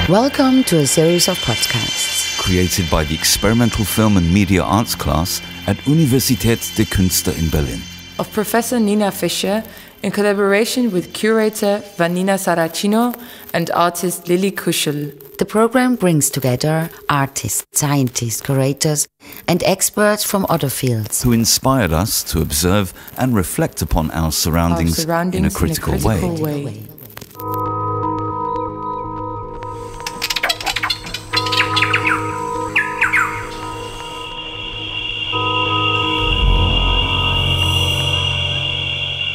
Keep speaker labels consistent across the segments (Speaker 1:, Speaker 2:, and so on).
Speaker 1: Welcome to a series of podcasts
Speaker 2: created by the Experimental Film and Media Arts class at Universität der Künste in Berlin.
Speaker 3: Of Professor Nina Fischer in collaboration with curator Vanina Saracino and artist Lily Kuschel.
Speaker 1: The program brings together artists, scientists, curators and experts from other fields
Speaker 2: who inspired us to observe and reflect upon our surroundings in a critical way.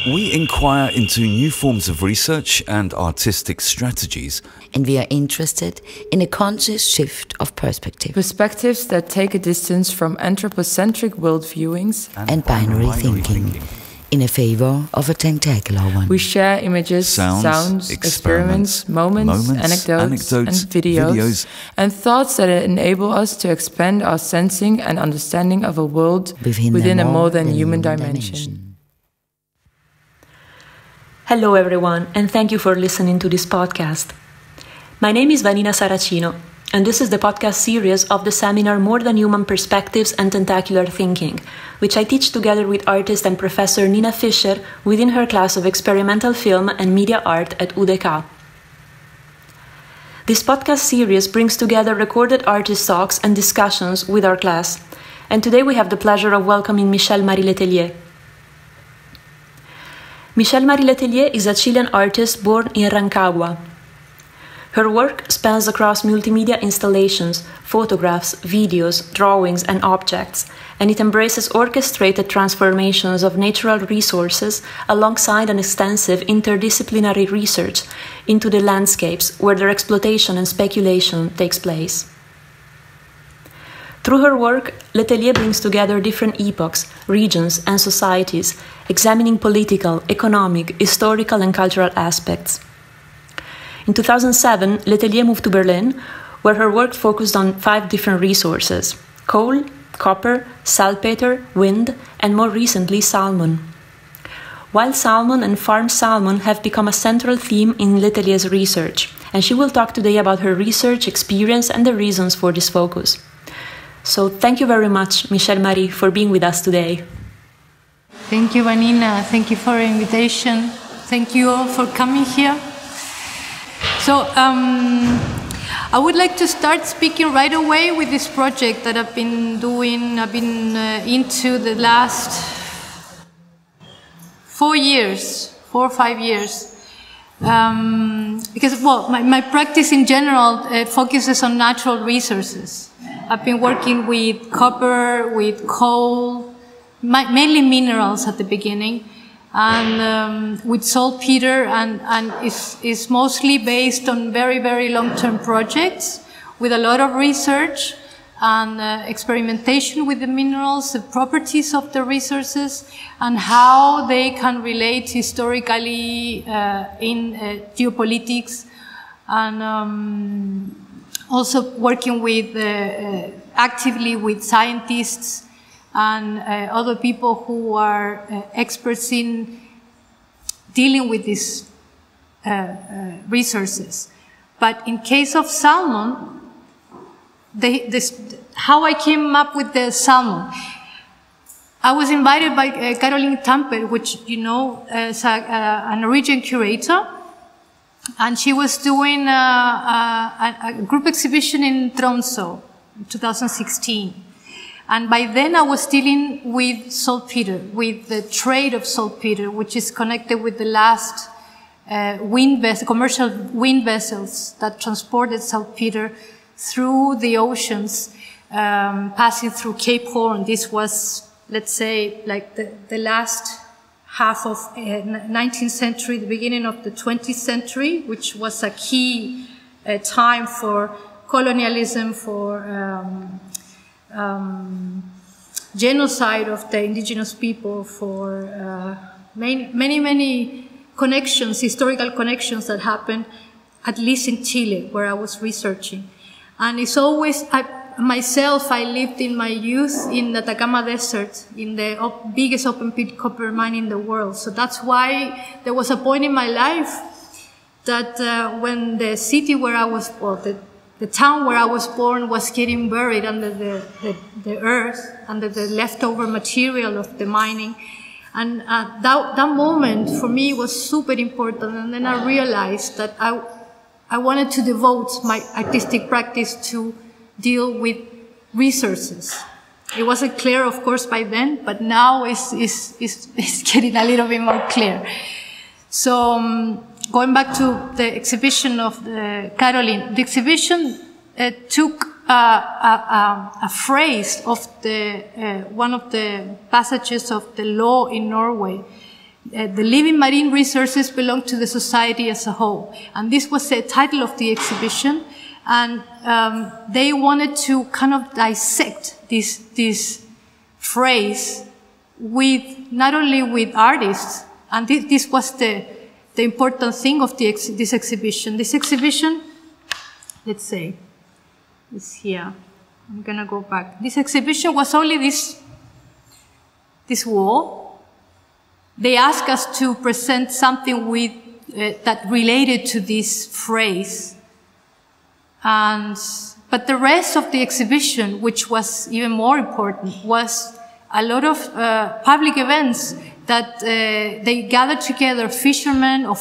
Speaker 2: We inquire into new forms of research and artistic strategies.
Speaker 1: And we are interested in a conscious shift of perspective.
Speaker 3: Perspectives that take a distance from anthropocentric worldviewings
Speaker 1: and binary thinking in a favor of a tentacular one.
Speaker 3: We share images, sounds, experiments, moments, anecdotes and videos, and thoughts that enable us to expand our sensing and understanding of a world within a more than human dimension.
Speaker 4: Hello everyone, and thank you for listening to this podcast. My name is Vanina Saracino, and this is the podcast series of the seminar More Than Human Perspectives and Tentacular Thinking, which I teach together with artist and Professor Nina Fischer within her class of Experimental Film and Media Art at UdK. This podcast series brings together recorded artist talks and discussions with our class, and today we have the pleasure of welcoming Michelle Marie Letelier. Michelle Marie Letelier is a Chilean artist born in Rancagua. Her work spans across multimedia installations, photographs, videos, drawings, and objects, and it embraces orchestrated transformations of natural resources alongside an extensive interdisciplinary research into the landscapes where their exploitation and speculation takes place. Through her work, Letelier brings together different epochs, regions, and societies, examining political, economic, historical, and cultural aspects. In 2007, Letelier moved to Berlin, where her work focused on 5 different resources: coal, copper, saltpeter, wind, and more recently, salmon. Wild salmon and farmed salmon have become a central theme in Letelier's research, and she will talk today about her research experience and the reasons for this focus. So thank you very much, Michelle Marie, for being with us today.
Speaker 5: Thank you, Vanina. Thank you for the invitation. Thank you all for coming here. So I would like to start speaking right away with this project that I've been doing. I've been into the last 4 or 5 years. Because, well, my practice in general focuses on natural resources. I've been working with copper, with coal, mainly minerals at the beginning, and with saltpeter, and is mostly based on very, very long-term projects with a lot of research and experimentation with the minerals, the properties of the resources, and how they can relate historically in geopolitics, and also working with actively with scientists and other people who are experts in dealing with these resources. But in case of salmon, how I came up with the salmon, I was invited by Caroline Tamper, which you know is a Norwegian curator, and she was doing a group exhibition in Tromsø in 2016. And by then I was dealing with saltpeter, with the trade of saltpeter, which is connected with the last commercial wind vessels that transported saltpeter through the oceans, passing through Cape Horn. This was, let's say, like the last half of 19th century, the beginning of the 20th century, which was a key time for colonialism, for genocide of the indigenous people, for many connections, historical connections that happened, at least in Chile, where I was researching. And it's always, I lived in my youth in the Atacama Desert, in the biggest open pit copper mine in the world. So that's why there was a point in my life that when the city where I was, or the town where I was born was getting buried under the earth, under the leftover material of the mining. And that moment for me was super important. And then I realized that I wanted to devote my artistic practice to deal with resources. It wasn't clear, of course, by then, but now it's getting a little bit more clear. So going back to the exhibition of Caroline, the exhibition took a phrase of one of the passages of the law in Norway. The living marine resources belong to the society as a whole. And this was the title of the exhibition. And they wanted to kind of dissect this phrase with, not only with artists, and this was the important thing of this exhibition. This exhibition, let's say, is here. I'm gonna go back. This exhibition was only this wall. They asked us to present something with that related to this phrase. But the rest of the exhibition, which was even more important, was a lot of public events that they gathered together fishermen or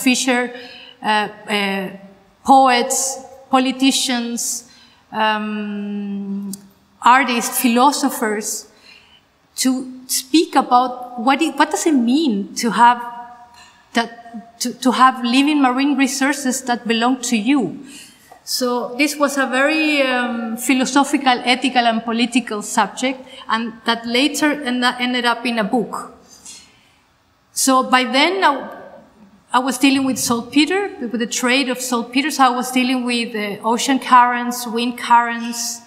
Speaker 5: poets, politicians, artists, philosophers, to speak about what does it mean to have living marine resources that belong to you. So this was a very philosophical, ethical, and political subject, and that later ended up in a book. So by then, I was dealing with saltpeter, with the trade of saltpeter. So I was dealing with ocean currents, wind currents,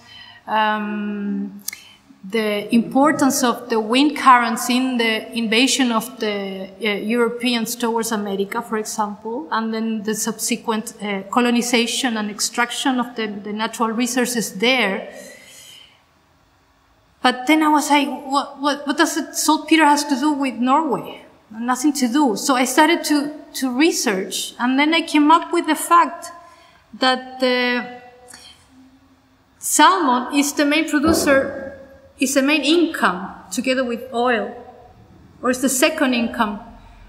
Speaker 5: the importance of the wind currents in the invasion of the Europeans towards America, for example, and then the subsequent colonization and extraction of the natural resources there. But then I was like, what does saltpeter has to do with Norway? Nothing to do. So I started to research, and then I came up with the fact that salmon is the main producer, is the main income, together with oil, or it's the second income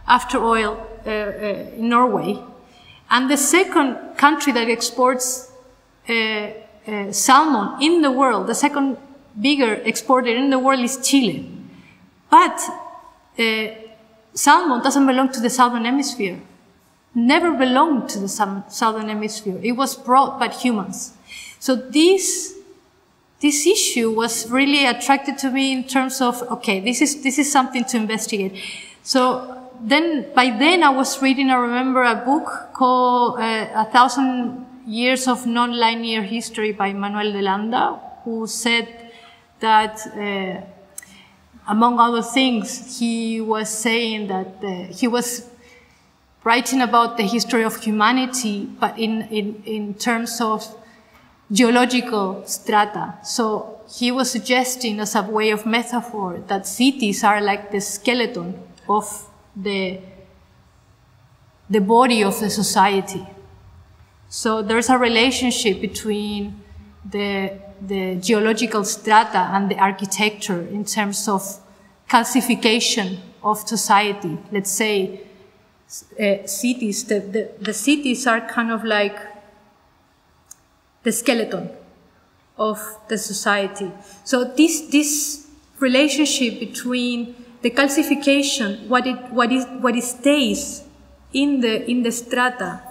Speaker 5: after oil in Norway. And the second country that exports salmon in the world, the second bigger exporter in the world, is Chile. But salmon doesn't belong to the southern hemisphere. Never belonged to the southern hemisphere. It was brought by humans. So this issue was really attracted to me in terms of, okay, this is something to investigate. So by then I was reading, I remember, a book called 1,000 Years of Non-Linear History by Manuel Delanda, who said that, among other things, he was saying that he was writing about the history of humanity, but in terms of geological strata. So he was suggesting, as a way of metaphor, that cities are like the skeleton of the body of the society. So there's a relationship between the geological strata and the architecture in terms of calcification of society. Let's say cities, the cities are kind of like the skeleton of the society. So this relationship between the calcification, what it stays in the strata,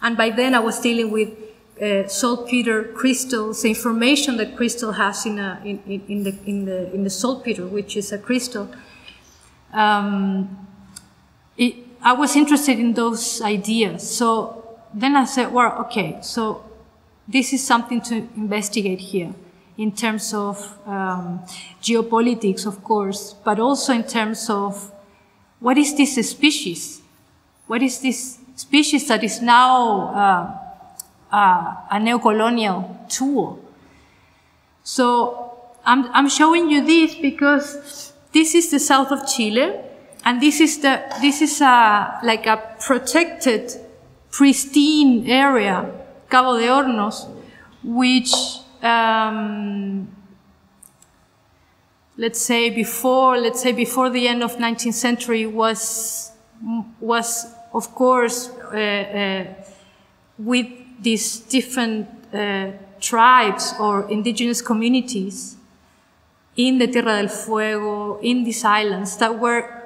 Speaker 5: and by then I was dealing with saltpeter crystals, the information that crystal has in the saltpeter, which is a crystal. I was interested in those ideas. So then I said, well, okay, so this is something to investigate here in terms of geopolitics, of course, but also in terms of what is this species? What is this species that is now a neocolonial tool? So I'm showing you this because this is the south of Chile, and this is like a protected pristine area, Cabo de Hornos, which, let's say before the end of 19th century was of course with these different tribes or indigenous communities in the Tierra del Fuego, in these islands that were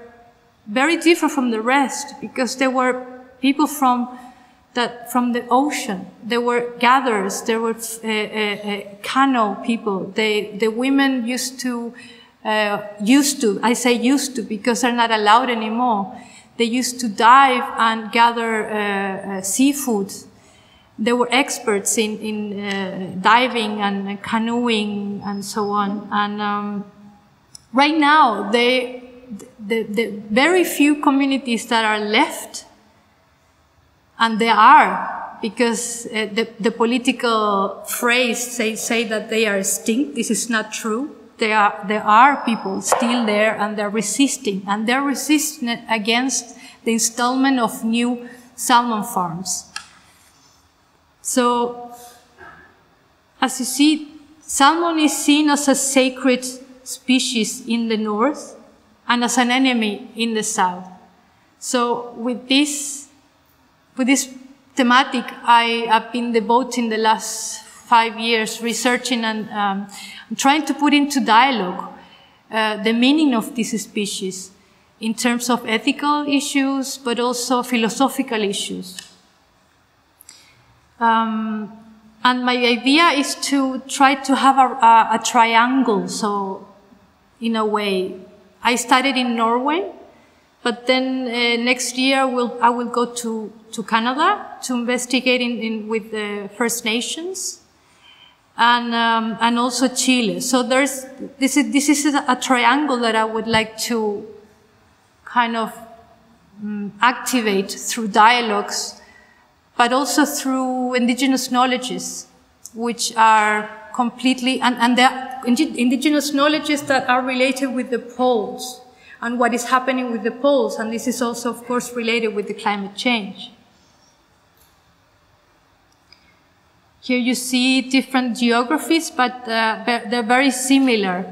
Speaker 5: very different from the rest, because there were people from the ocean. There were gatherers, there were canoe people. The women used to, I say used to because they're not allowed anymore. They used to dive and gather seafood. They were experts in diving and canoeing and so on. And right now, the very few communities that are left, and there are, because the political phrase say that they are extinct. This is not true. There are people still there, and they're resisting against the installment of new salmon farms. So, as you see, salmon is seen as a sacred species in the north and as an enemy in the south. So, with this thematic, I have been devoting the last 5 years researching and trying to put into dialogue the meaning of this species in terms of ethical issues, but also philosophical issues. And my idea is to try to have a triangle. So, in a way, I started in Norway, but then next year I will go to Canada to investigate with the First Nations, and also Chile. So this is a triangle that I would like to kind of activate through dialogues, but also through indigenous knowledges, which are completely, and they're indigenous knowledges that are related with the poles and what is happening with the poles. And this is also, of course, related with the climate change. Here you see different geographies, but they're very similar.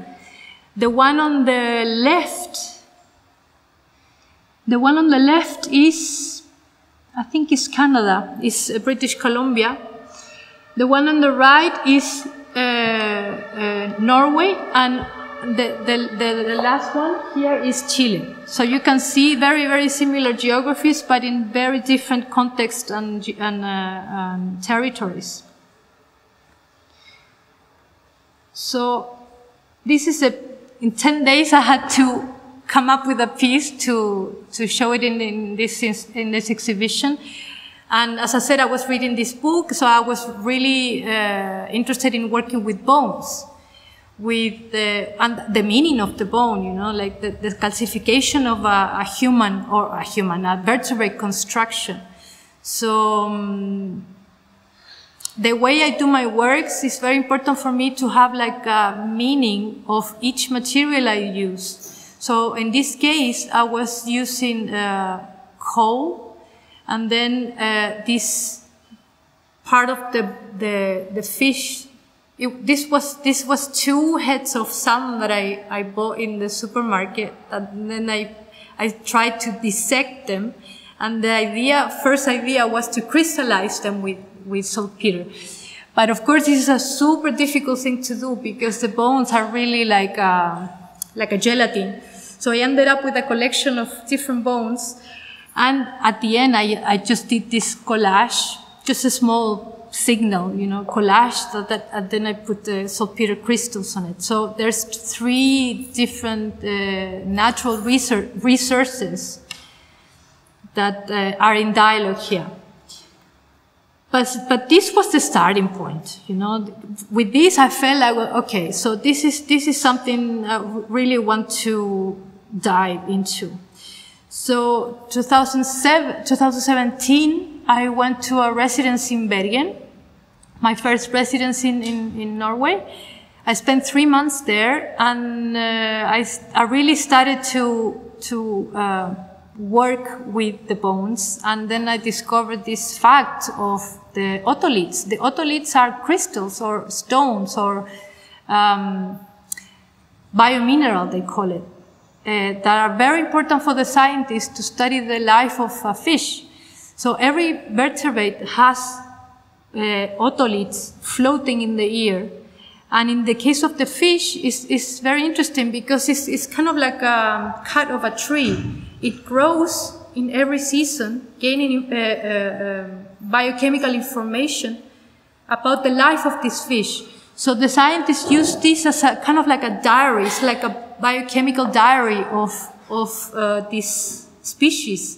Speaker 5: The one on the left is, I think it's Canada, it's British Columbia. The one on the right is Norway, and the last one here is Chile. So you can see very, very similar geographies, but in very different contexts and territories. So this is in 10 days I had to come up with a piece to show it in this exhibition. And as I said, I was reading this book, so I was really interested in working with bones, with the meaning of the bone, you know, like the calcification of a vertebrate construction. So the way I do my works is very important for me to have like a meaning of each material I use. So in this case, I was using coal, and then this part of the fish. This was 2 heads of salmon that I bought in the supermarket, and then I tried to dissect them, and the first idea was to crystallize them with saltpeter. But of course, this is a super difficult thing to do because the bones are really like a gelatin. So I ended up with a collection of different bones, and at the end, I just did this collage, just a small signal, you know, collage, and then I put the saltpeter crystals on it. So there's 3 different natural resources that are in dialogue here. But this was the starting point, you know. With this, I felt like, okay, so this is something I really want to dive into. So 2017, I went to a residency in Bergen, my first residency in Norway. I spent 3 months there, and I really started to work with the bones, and then I discovered this fact of the otoliths. The otoliths are crystals or stones or biomineral, they call it, that are very important for the scientists to study the life of a fish. So every vertebrate has otoliths floating in the ear. And in the case of the fish, it's very interesting because it's kind of like a cut of a tree. It grows in every season, gaining biochemical information about the life of this fish. So the scientists use this as a kind of like a diary. It's like a biochemical diary of this species.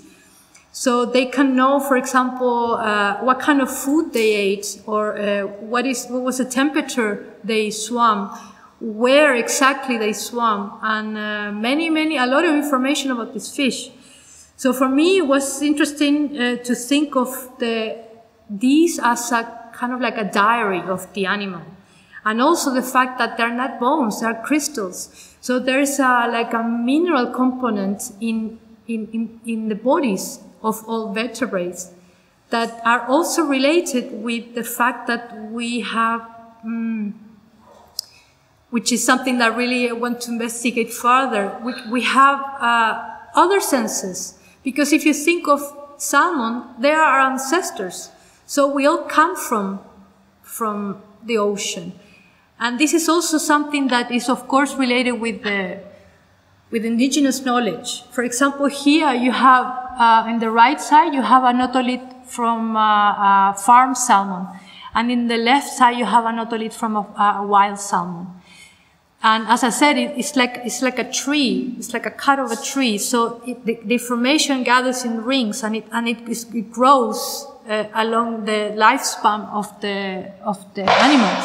Speaker 5: So they can know, for example, what kind of food they ate, or what was the temperature they swam, where exactly they swam, and a lot of information about this fish. So for me, it was interesting to think of these as a kind of like a diary of the animal, and also the fact that they're not bones; they're crystals. So there's like a mineral component in the bodies of all vertebrates that are also related with the fact that we have, which is something that really I want to investigate further, we have other senses. Because if you think of salmon, they are our ancestors. So we all come from the ocean. And this is also something that is, of course, related with indigenous knowledge. For example, here you have, in the right side, you have an otolith from farm salmon. And in the left side, you have an otolith from a wild salmon. And as I said, it's like a tree. It's like a cut of a tree. So the information gathers in rings, and it grows along the lifespan of the animal.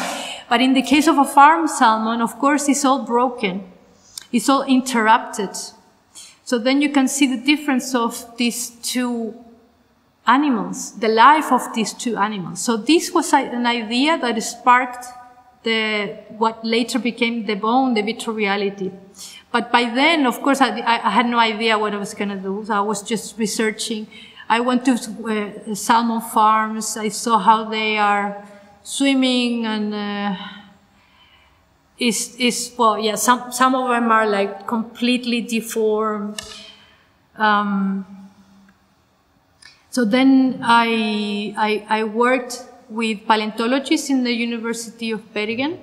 Speaker 5: But in the case of a farm salmon, of course, it's all broken. It's all interrupted. So then you can see the difference of these two animals, the life of these two animals. So this was an idea that sparked what later became the bone, the virtual reality. But by then, of course, I had no idea what I was going to do. So I was just researching. I went to salmon farms. I saw how they are swimming, and well, yeah, some of them are like completely deformed. So then I worked with paleontologists in the University of Bergen,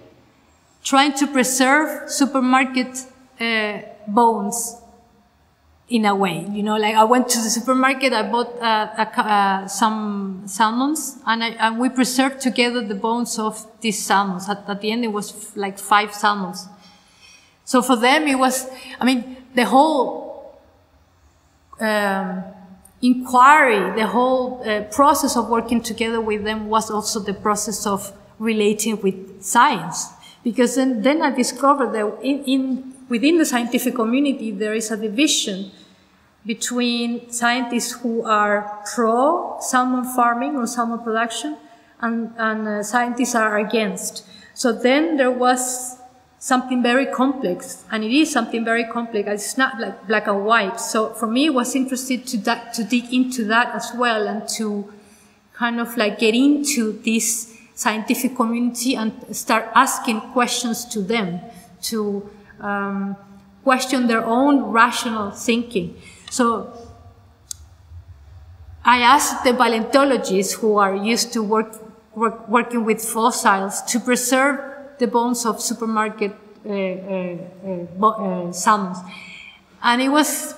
Speaker 5: trying to preserve supermarket bones in a way. You know, like I went to the supermarket, I bought some salmons, and we preserved together the bones of these salmons. At the end, it was like 5 salmons. So for them, it was, I mean, the whole inquiry, the whole process of working together with them was also the process of relating with science. Because then I discovered that within the scientific community, there is a division between scientists who are pro salmon farming or salmon production, and scientists are against. So then there was something very complex, and it is something very complex. It's not like black and white. So for me, it was interesting to dig into that as well, and to kind of like get into this scientific community and start asking questions to them, to question their own rational thinking. So I asked the paleontologists who are used to working with fossils to preserve the bones of supermarket salmons. And it was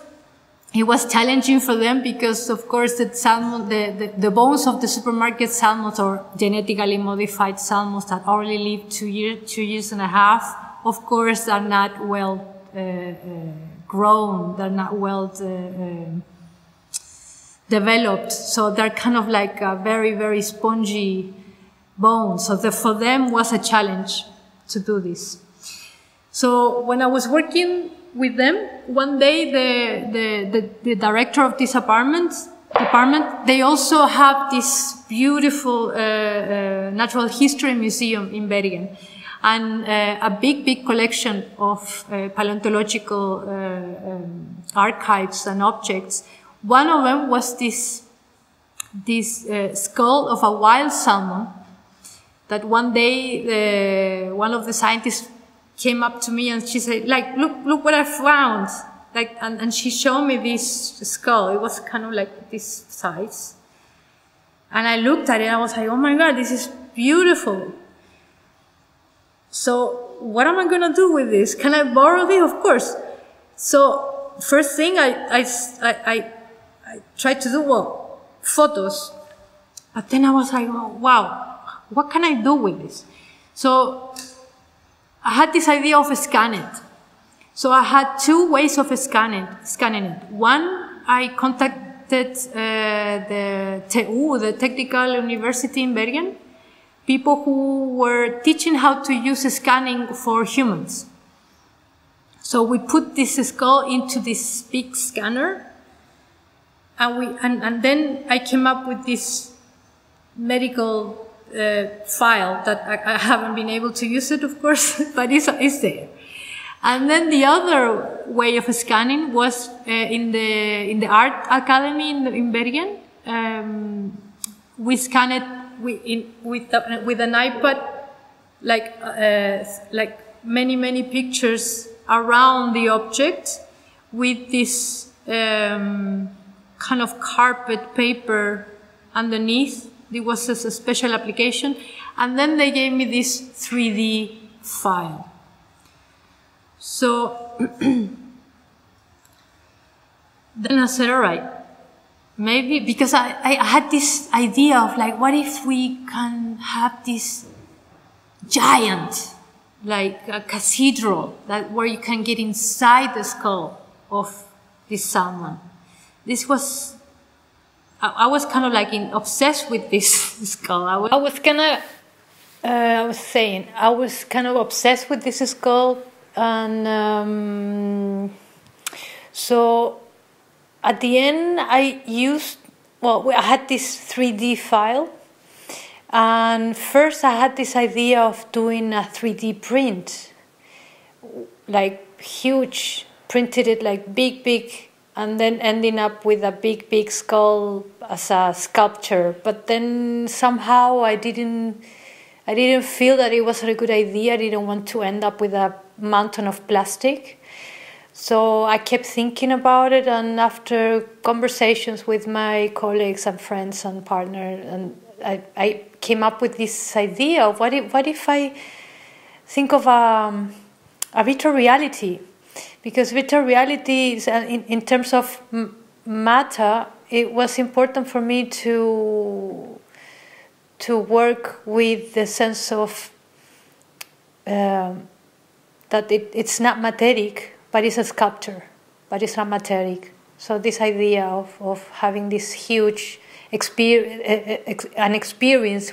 Speaker 5: challenging for them because, of course, the bones of the supermarket salmons, or genetically modified salmons that only live 2 years and a half, of course, are not well grown, they're not well developed. So they're kind of like a very, very spongy bones. So for them was a challenge to do this. So when I was working with them, one day the director of this department, they also have this beautiful natural history museum in Bergen, and a big collection of paleontological archives and objects One of them was this skull of a wild salmon that one day one of the scientists came up to me and she said, like, look what I found. Like, and she showed me this skull. It was kind of like this size. And I looked at it and I was like, oh my God, this is beautiful. So what am I going to do with this? Can I borrow this? Of course. So first thing I tried to do, well, photos. But then I was like, oh, wow, what can I do with this? So I had this idea of scanning it. So I had two ways of scanning it. One, I contacted the TU, the Technical University in Bergen, people who were teaching how to use scanning for humans. So we put this skull into this big scanner, and then I came up with this medical file that I haven't been able to use it, of course, but it's there. And then the other way of scanning was in the art academy in Bergen. We scanned it with an iPad, like many pictures around the object with this kind of carpet paper underneath. It was a special application, and then they gave me this 3D file. So then I said, all right, maybe, because I had this idea of like, what if we can have this giant, like a cathedral, where you can get inside the skull of this salmon. This was, I was kind of like obsessed with this skull. I was kind of obsessed with this skull. And so at the end I had this 3D file, and first I had this idea of doing a 3D print, like huge, printed it like big, and then ending up with a big skull as a sculpture. But then somehow I didn't feel that it was a good idea. I didn't want to end up with a mountain of plastic. So I kept thinking about it, and after conversations with my colleagues and friends and partner, and I came up with this idea of what if I think of a virtual reality, because virtual reality is, in terms of matter, it was important for me to work with the sense of that it's not materic, but it's a sculpture, but it's not materic. So this idea of having this huge experience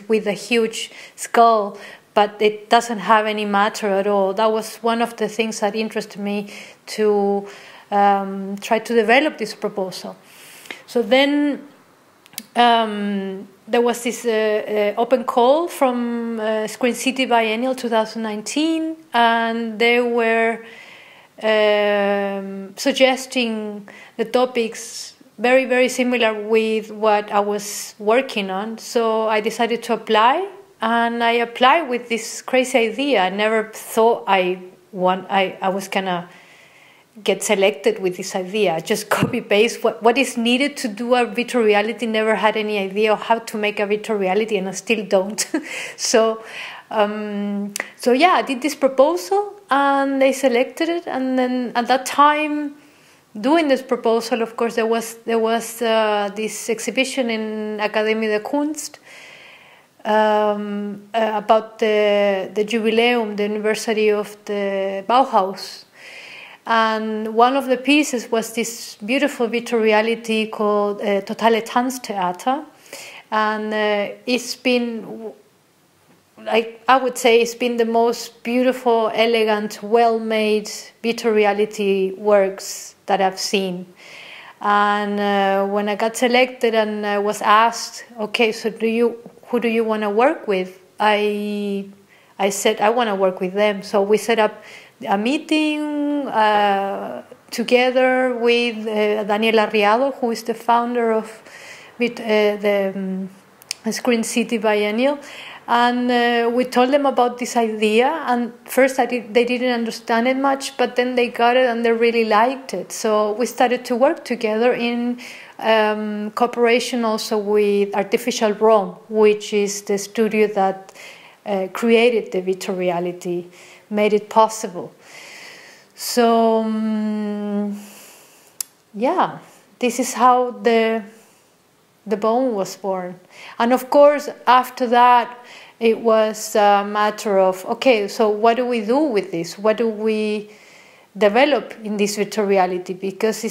Speaker 5: with a huge skull, but it doesn't have any matter at all. That was one of the things that interested me to try to develop this proposal. So then there was this open call from Screen City Biennial 2019, and they were suggesting the topics very similar with what I was working on. So I decided to apply, and I applied with this crazy idea. I never thought I was gonna get selected with this idea. Just copy paste what is needed to do a virtual reality. Never had any idea of how to make a virtual reality, and I still don't. So yeah, I did this proposal and they selected it. And then at that time, doing this proposal, of course, there was this exhibition in Academie der Kunst about the Jubiläum, the anniversary of the Bauhaus. And one of the pieces was this beautiful virtual reality called Totale Tanztheater. And it's been, like I would say, it's been the most beautiful, elegant, well-made virtual reality works that I've seen. And when I got selected and I was asked, okay, so who do you want to work with? I said I want to work with them. So we set up a meeting together with Daniel Arriado, who is the founder of the Screen City Biennial. And we told them about this idea, and first they didn't understand it much, but then they got it and they really liked it. So we started to work together in cooperation also with Artificial Rome, which is the studio that created the virtual reality, made it possible. So, yeah, this is how the bone was born. And of course, after that, it was a matter of, okay, so what do we do with this? What do we develop in this virtual reality? Because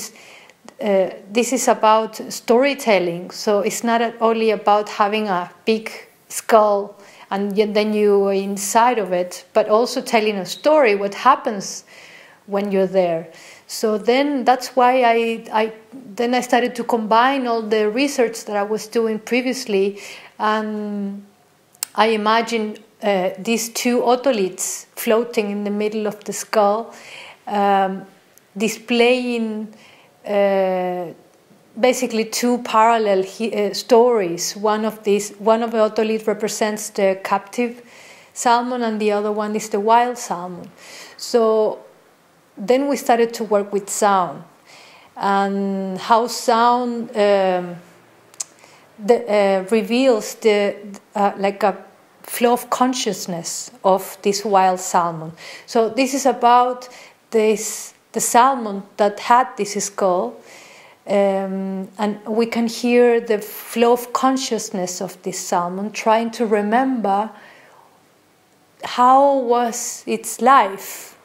Speaker 5: this is about storytelling, so it's not only about having a big skull and then you are inside of it, but also telling a story, what happens when you're there. So then that's why I started to combine all the research that I was doing previously, and I imagined these two otoliths floating in the middle of the skull, displaying basically two parallel stories. One of the otoliths represents the captive salmon, and the other one is the wild salmon. So then we started to work with sound, and how sound reveals like a flow of consciousness of this wild salmon. So this is about the salmon that had this skull, and we can hear the flow of consciousness of this salmon trying to remember how was its life,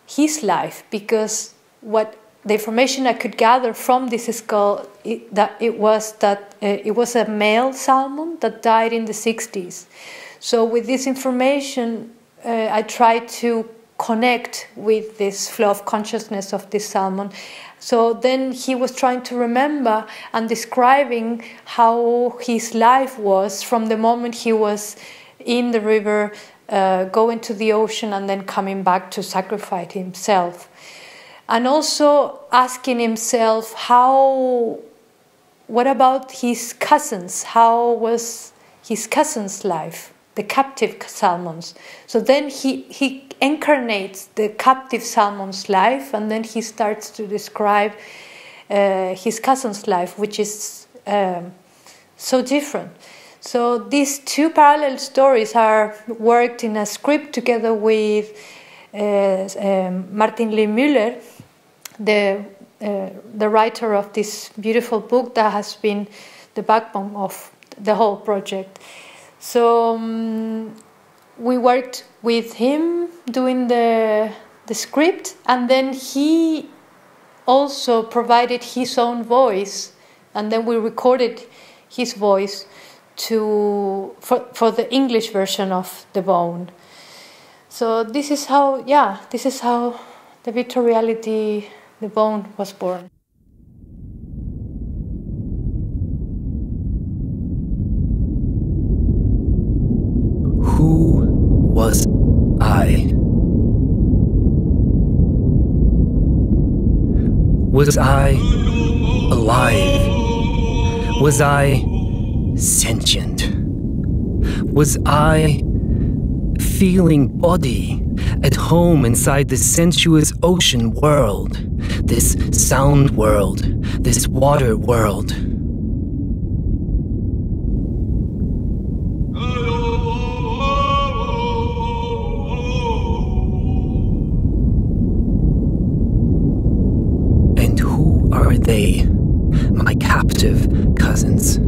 Speaker 5: his life, because what the information I could gather from this skull, it was a male salmon that died in the 60s. So with this information, I tried to connect with this flow of consciousness of this salmon. So then he was trying to remember and describing how his life was from the moment he was in the river, going to the ocean and then coming back to sacrifice himself. And also asking himself what about his cousins? How was his cousin's life, the captive salmons? So then he incarnates the captive salmon's life, and then he starts to describe his cousin's life, which is so different. So these two parallel stories are worked in a script together with Martin Lee Müller, the writer of this beautiful book that has been the backbone of the whole project. So we worked with him doing the script, and then he also provided his own voice, and then we recorded his voice for the English version of The Bone. So this is how the virtual reality The Bone was born.
Speaker 6: Who was I? Was I alive? Was I sentient? Was I feeling body at home inside this sensuous ocean world, this sound world, this water world? And who are they, my captive cousins?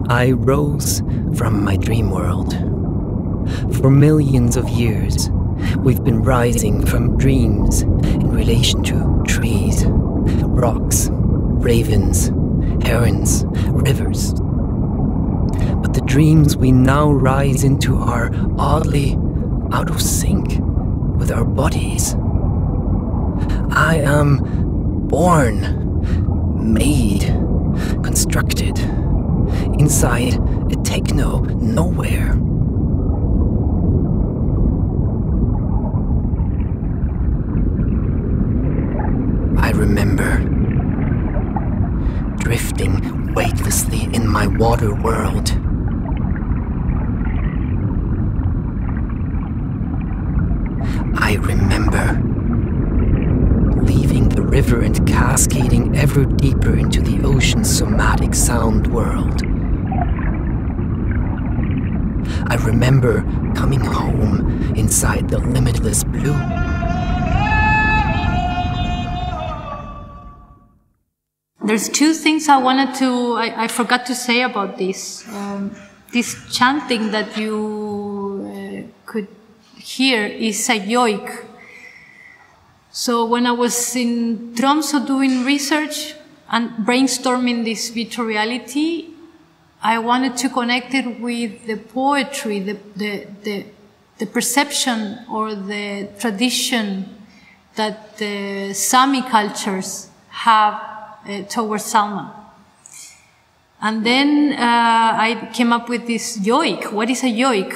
Speaker 6: I rose from my dream world. For millions of years, we've been rising from dreams in relation to trees, rocks, ravens, herons, rivers. But the dreams we now rise into are oddly out of sync with our bodies. I am born, made, constructed, inside a techno nowhere. I remember drifting weightlessly in my water world. I remember leaving the river and cascading ever deeper into the ocean's somatic sound world. I remember coming home inside the limitless blue.
Speaker 5: There's two things I forgot to say about this. This chanting that you could hear is a yoik. So when I was in Tromsø doing research and brainstorming this virtual reality, I wanted to connect it with the poetry, the perception or the tradition that the Sami cultures have towards Salma. And then I came up with this yoik. What is a yoik?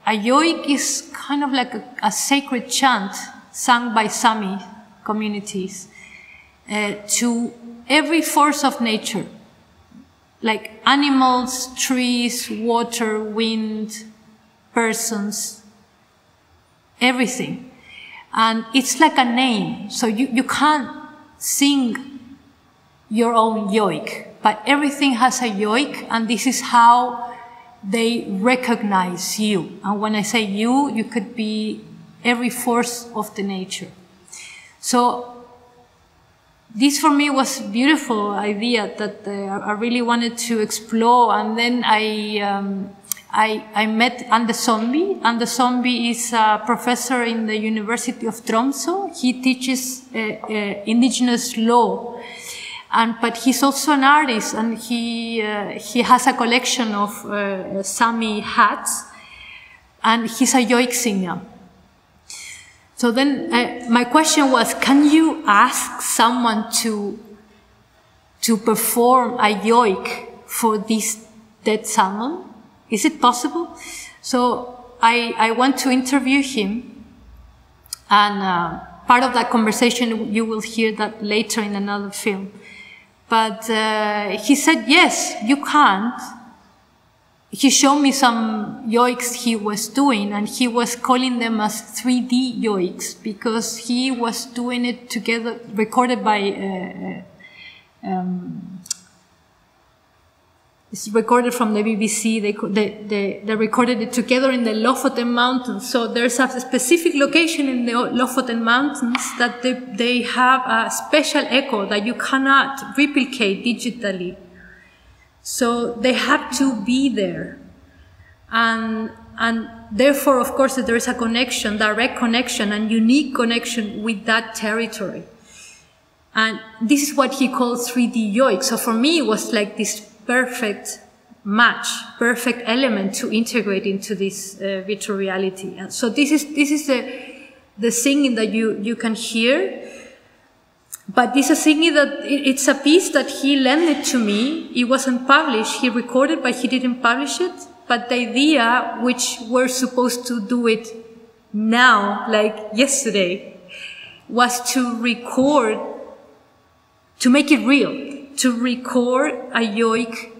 Speaker 5: A yoik is kind of like a sacred chant sung by Sami communities to every force of nature, like animals, trees, water, wind, persons, everything. And it's like a name, so you can't sing your own yoik, but everything has a yoik, and this is how they recognize you. And when I say you could be every force of the nature. So this for me was a beautiful idea that I really wanted to explore. And then I met Ande Zombie. Ande Zombie is a professor in the University of Tromsø. He teaches indigenous law. But he's also an artist, and he has a collection of Sami hats, and he's a yoik singer. So then my question was, can you ask someone to perform a yoik for this dead salmon? Is it possible? So I went to interview him, and part of that conversation, you will hear that later in another film. But he said, yes, you can't. He showed me some yoiks he was doing, and he was calling them as 3D yoiks because he was doing it together, recorded by, it's recorded from the BBC. They recorded it together in the Lofoten Mountains. So there's a specific location in the Lofoten Mountains that they have a special echo that you cannot replicate digitally. So they have to be there. And therefore, of course, there is a connection, direct connection and unique connection with that territory. And this is what he calls 3D yoik. So for me, it was like this perfect match, perfect element to integrate into this virtual reality. And so this is the singing that you can hear. But this is a singing that it's a piece that he lent to me. It wasn't published. He recorded, but he didn't publish it. But the idea, which we're supposed to do it now, like yesterday, was to record, to make it real, to record a yoik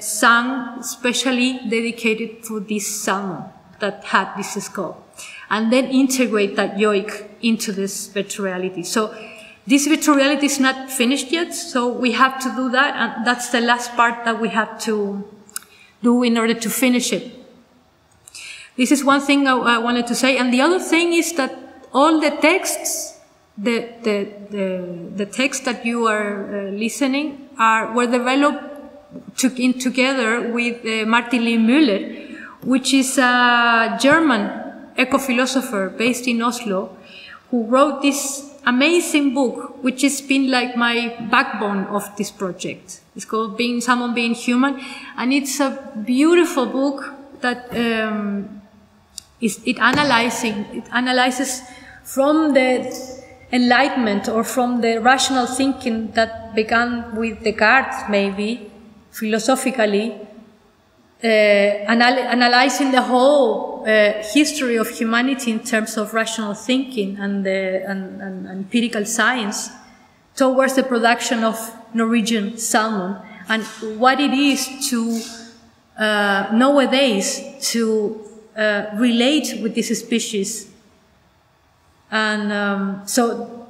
Speaker 5: sung specially dedicated for this salmon that had this skull, and then integrate that yoik into this virtual reality. So this virtual reality is not finished yet, so we have to do that, and that's the last part that we have to do in order to finish it. This is one thing I wanted to say, and the other thing is that all the texts, the texts that you are listening were developed together with Martin Lee Müller, which is a German eco-philosopher based in Oslo, who wrote this amazing book, which has been like my backbone of this project. It's called Salmon Being Human, and it's a beautiful book that it analyzes from the enlightenment or from the rational thinking that began with Descartes, maybe, philosophically, analyzing the whole history of humanity in terms of rational thinking and empirical science, towards the production of Norwegian salmon, and what it is to nowadays to relate with this species. And so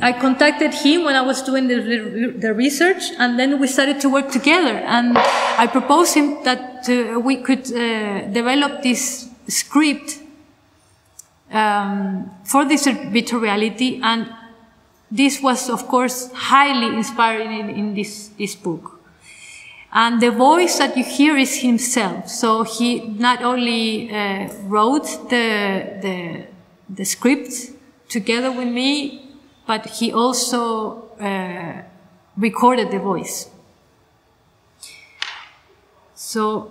Speaker 5: I contacted him when I was doing the research, and then we started to work together. And I proposed him that we could develop this script for this virtual reality, and this was, of course, highly inspiring in this book. And the voice that you hear is himself. So he not only wrote the script together with me, but he also recorded the voice. So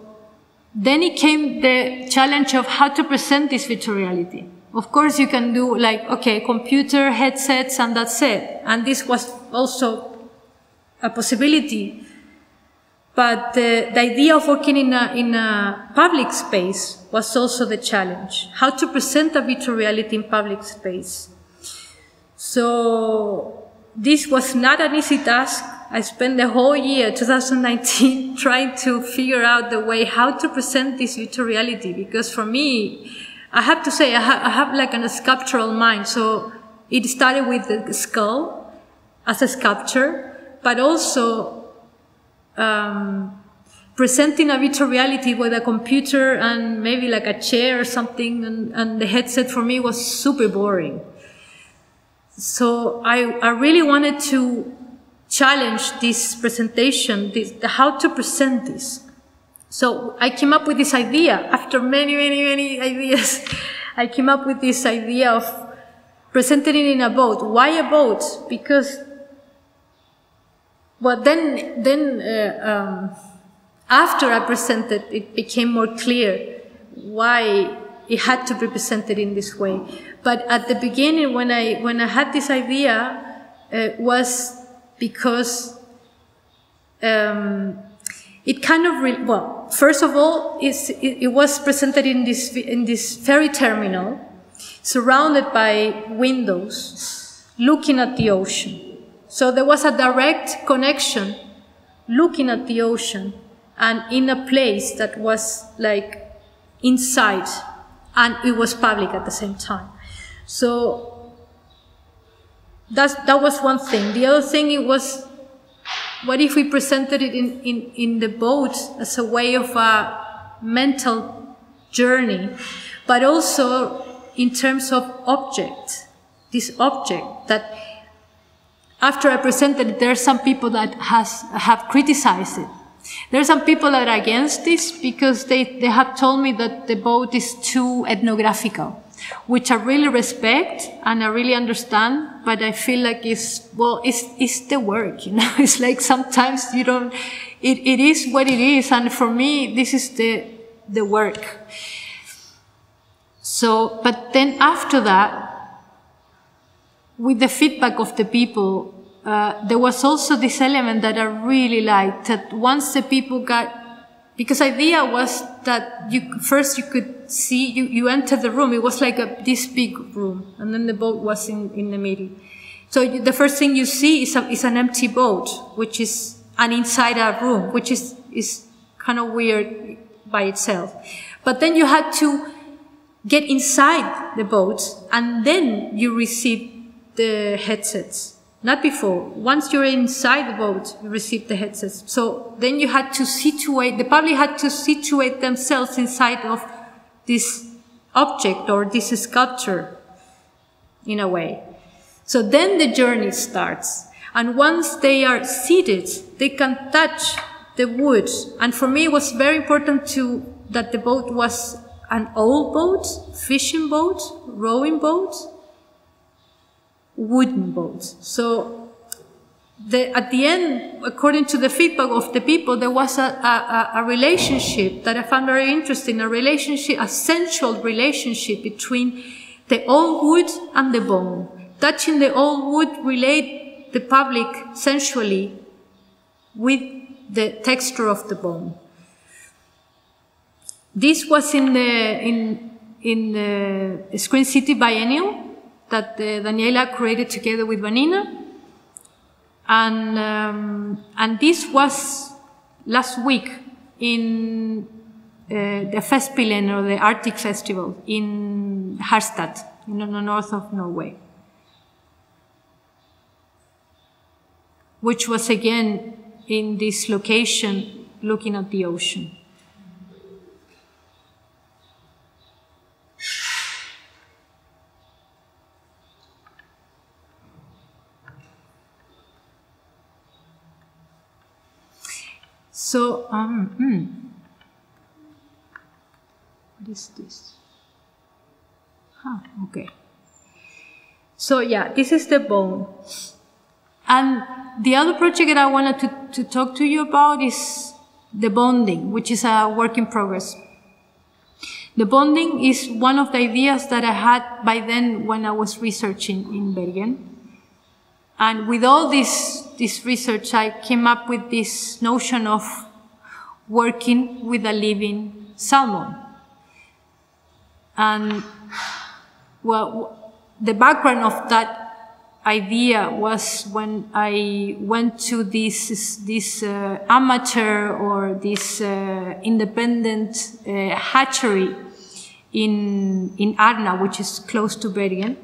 Speaker 5: then it came the challenge of how to present this virtual reality. Of course, you can do like, okay, computer, headsets, and that's it. And this was also a possibility. But the idea of working in a public space was also the challenge. How to present a virtual reality in public space. So this was not an easy task. I spent the whole year, 2019, trying to figure out the way how to present this virtual reality. Because for me, I have to say, I have like a sculptural mind. So it started with the skull as a sculpture, but also presenting a virtual reality with a computer and maybe like a chair or something, and the headset for me was super boring. So I really wanted to challenge this presentation, how to present this. So I came up with this idea. After many ideas, I came up with this idea of presenting it in a boat. Why a boat? Because, well, then after I presented, it became more clear why it had to be presented in this way. But at the beginning, when I had this idea, was because it kind of well, first of all, it was presented in this ferry terminal, surrounded by windows, looking at the ocean. So there was a direct connection, looking at the ocean, and in a place that was like inside, and it was public at the same time. So that was one thing. The other thing, it was, what if we presented it in the boat as a way of a mental journey, but also in terms of object, this object that after I presented it, there are some people that have criticized it. There are some people that are against this because they have told me that the boat is too ethnographical, which I really respect and I really understand, but I feel like it's the work, you know. It's like sometimes you don't, it is what it is, and for me, this is the work. So, but then after that, with the feedback of the people, there was also this element that I really liked, that once the people got, because the idea was that first you could see, you enter the room, it was like this big room, and then the boat was in the middle. So the first thing you see is an empty boat, which is an inside a room, which is kind of weird by itself. But then you had to get inside the boat, and then you receive the headsets. Not before. Once you're inside the boat, you receive the headsets. So then you had to situate, the public had to situate themselves inside of this object or this sculpture, in a way. So then the journey starts. And once they are seated, they can touch the wood. And for me, it was very important that the boat was an old boat, fishing boat, rowing boat, wooden boats. So at the end, according to the feedback of the people, there was a relationship that I found very interesting, a sensual relationship between the old wood and the bone. touching the old wood relate the public sensually with the texture of the bone. This was in the Screen City Biennial that Daniela created together with Vanina. And this was last week in the Festspilen, or the Arctic Festival, in Harstad, in the north of Norway. Which was again in this location looking at the ocean. So, what is this? Okay. So yeah, this is the bone. And the other project that I wanted to talk to you about is the bonding, which is a work in progress. The bonding is one of the ideas that I had by then when I was researching in Bergen. And with all this research, I came up with this notion of working with a living salmon. And, well, the background of that idea was when I went to this amateur or this independent hatchery in Arna, which is close to Bergen.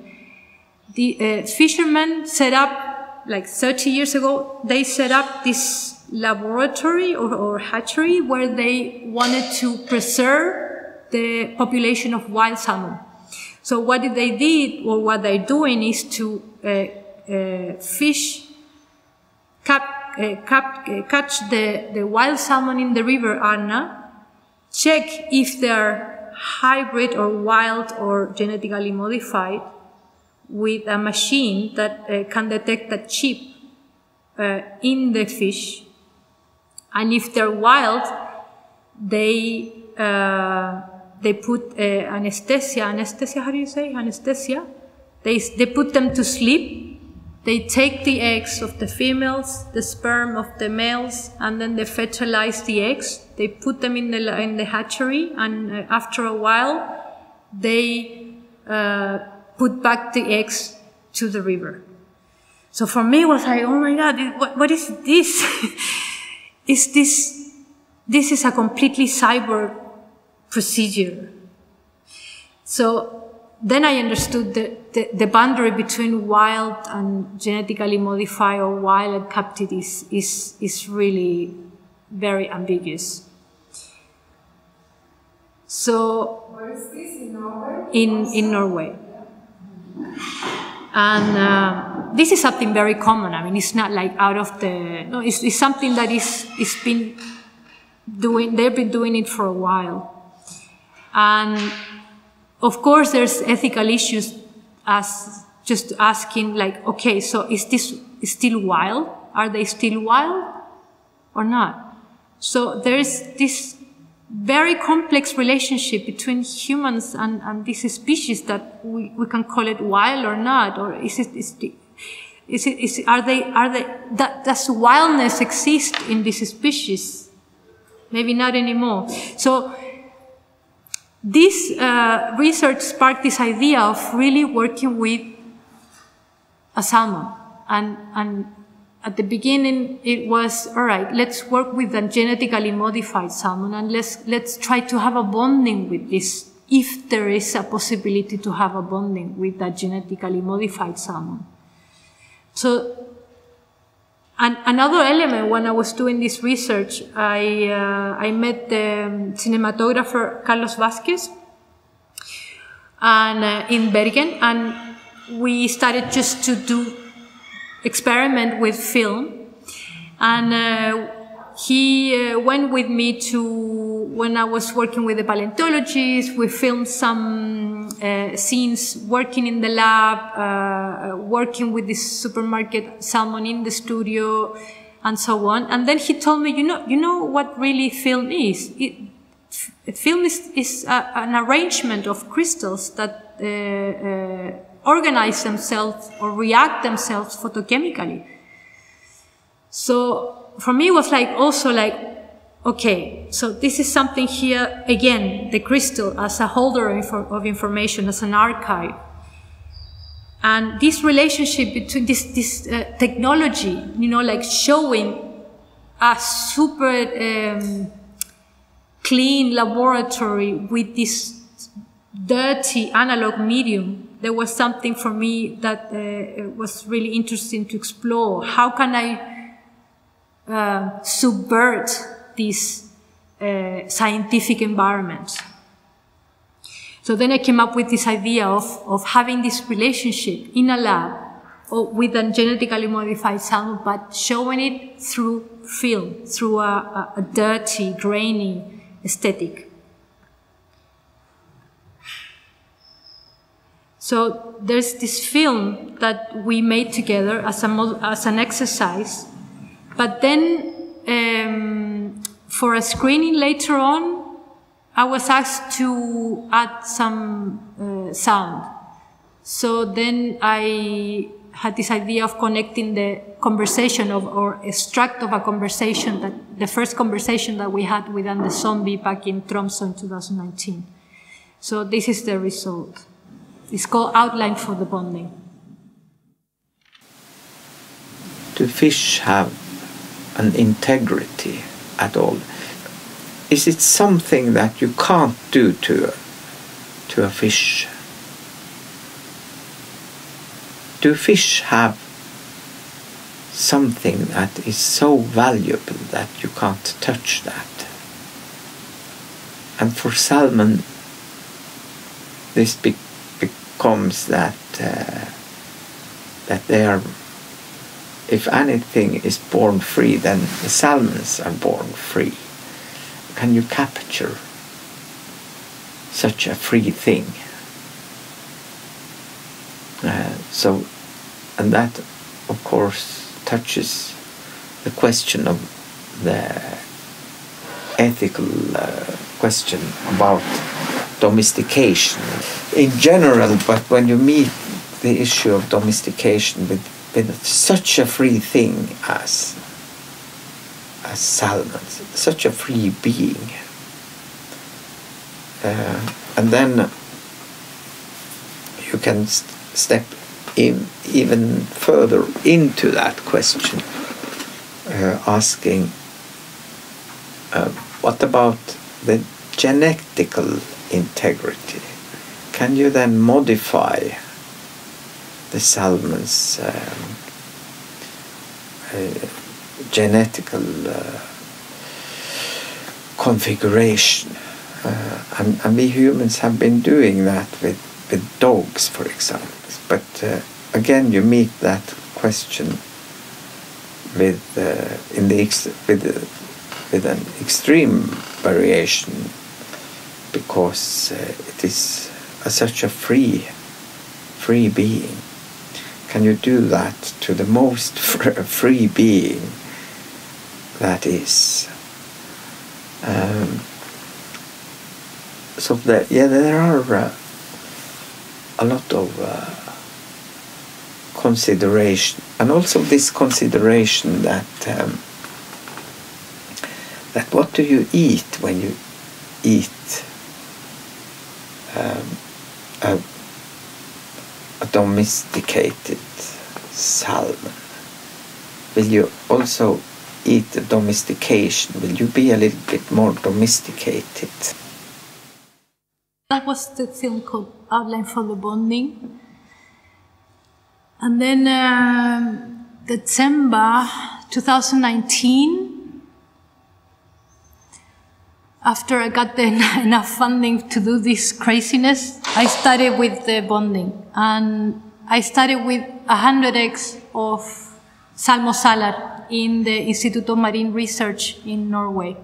Speaker 5: The fishermen set up, like 30 years ago, they set up this laboratory or hatchery where they wanted to preserve the population of wild salmon. So what they did, or what they're doing, is to catch the wild salmon in the river Arna, check if they're hybrid or wild or genetically modified, with a machine that can detect a chip in the fish. And if they're wild, they put anesthesia, how do you say? Anesthesia. They put them to sleep. They take the eggs of the females, the sperm of the males, and then they fertilize the eggs. They put them in the hatchery, and after a while, they put back the eggs to the river. So for me, it was like, oh my God, what is this? This is a completely cyborg procedure. So then I understood the boundary between wild and genetically modified, or wild and captive, is really very ambiguous. So,
Speaker 3: where is this, in Norway?
Speaker 5: In Norway. And this is something very common. I mean, it's not like out of the, no, it's something that they've been doing it for a while. And of course, there's ethical issues as just asking, like, okay, so is this still wild? Are they still wild or not? So there's this very complex relationship between humans and this species that we can call it wild or not, or does wildness exist in this species? Maybe not anymore. So this research sparked this idea of really working with a salmon. And at the beginning, it was, all right, let's work with a genetically modified salmon, and let's try to have a bonding with this, if there is a possibility to have a bonding with that genetically modified salmon. So, and another element, when I was doing this research, I met the cinematographer Carlos Vázquez and in Bergen, and we started just to do experiment with film. And he went with me to, when I was working with the paleontologists, we filmed some scenes working in the lab, working with this supermarket salmon in the studio, and so on. And then he told me, you know what really film is? Film is an arrangement of crystals that organize themselves or react themselves photochemically. So for me, it was like also like, okay, so this is something here, again, the crystal as a holder of information, as an archive. And this relationship between this technology, you know, like showing a super clean laboratory with this dirty analog medium, there was something for me that was really interesting to explore. How can I subvert this scientific environment? So then I came up with this idea of having this relationship in a lab or with a genetically modified salmon, but showing it through film, through a dirty, grainy aesthetic. So there's this film that we made together as an exercise, but then for a screening later on, I was asked to add some sound. So then I had this idea of connecting the conversation or extract of a conversation, the first conversation that we had with the zombie back in Tromsø in 2019. So this is the result. It's called Outline for the Bonding.
Speaker 7: Do fish have an integrity at all? Is it something that you can't do to a fish? Do fish have something that is so valuable that you can't touch that? And for salmon, this becomes that they are, if anything is born free, then the salmons are born free. Can you capture such a free thing? And that, of course, touches the question of the ethical question about domestication in general, but when you meet the issue of domestication with such a free thing as salmon, such a free being, and then you can step in even further into that question, asking what about the genetical integrity? Can you then modify the salmon's genetical configuration? And we humans have been doing that with dogs, for example. But again, you meet that question with an extreme variation, because it is such a free being. Can you do that to the most free being that is? So that, yeah, there are a lot of consideration, and also this consideration that what do you eat when you eat a domesticated salmon? Will you also eat the domestication? Will you be a little bit more domesticated?
Speaker 5: That was the film called Outline for the Bonding. And then December 2019, after I got enough funding to do this craziness, I started with the bonding. And I started with 100 eggs of salmosalar in the Institute of Marine Research in Norway.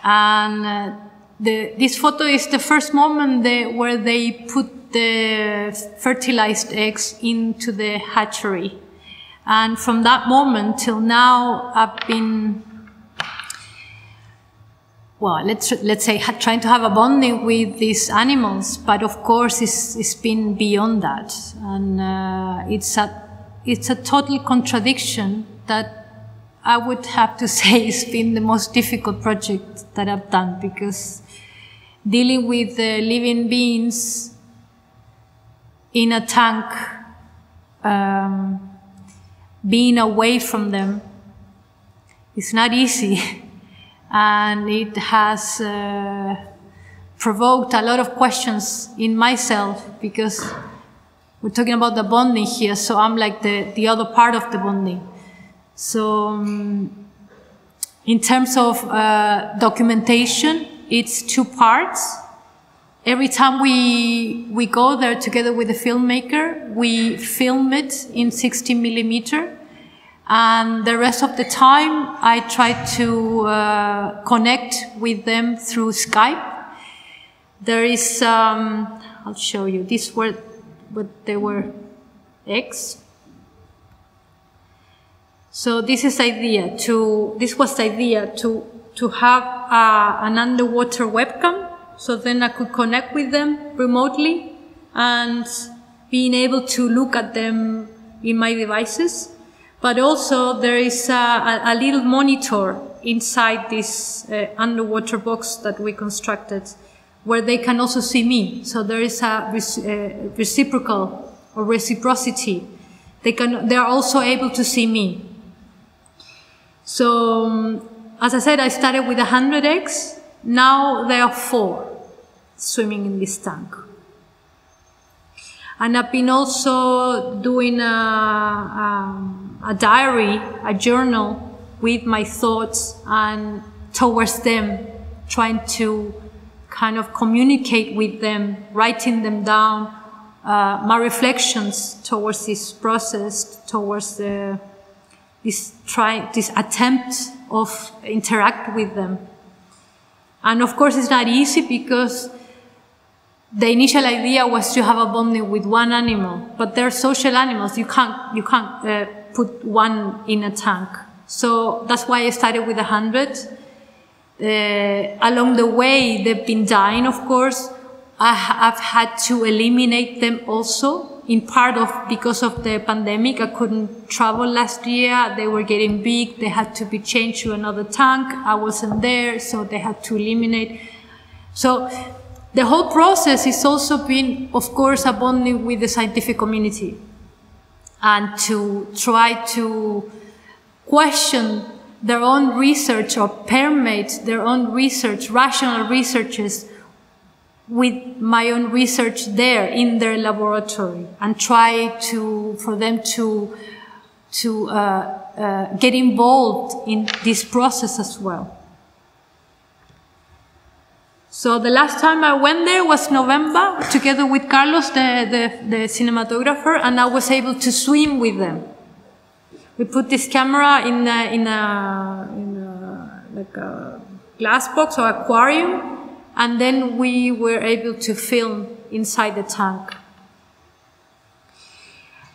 Speaker 5: And this photo is the first moment where they put the fertilized eggs into the hatchery. And from that moment till now, I've been well, let's say trying to have a bonding with these animals, but of course it's been beyond that, and it's a total contradiction that I would have to say it's been the most difficult project that I've done, because dealing with living beings in a tank, being away from them, is not easy. And it has provoked a lot of questions in myself, because we're talking about the bonding here, so I'm like the other part of the bonding. So in terms of documentation, it's 2 parts. Every time we go there together with the filmmaker, we film it in 60mm. And the rest of the time, I try to connect with them through Skype. There is, I'll show you. These were, but they were eggs. So this was the idea to have an underwater webcam, so then I could connect with them remotely and being able to look at them in my devices. But also there is a little monitor inside this underwater box that we constructed, where they can also see me. So there is a reciprocal or reciprocity. They are also able to see me. So as I said, I started with 100 eggs. Now there are 4 swimming in this tank. And I've been also doing a diary, a journal with my thoughts and towards them, trying to kind of communicate with them, writing them down, my reflections towards this process, towards this attempt of interact with them. And of course it's not easy, because the initial idea was to have a bonding with one animal, but they're social animals. You can't put one in a tank. So that's why I started with 100. Along the way, they've been dying, of course. I've had to eliminate them also, in part because of the pandemic. I couldn't travel last year. They were getting big. They had to be changed to another tank. I wasn't there, so they had to eliminate. So the whole process is also been, of course, a bonding with the scientific community, and to try to question their own research or permeate their own research, rational researches, with my own research there in their laboratory, and try for them to get involved in this process as well. So the last time I went there was November, together with Carlos, the cinematographer, and I was able to swim with them. We put this camera in like a glass box or aquarium, and then we were able to film inside the tank.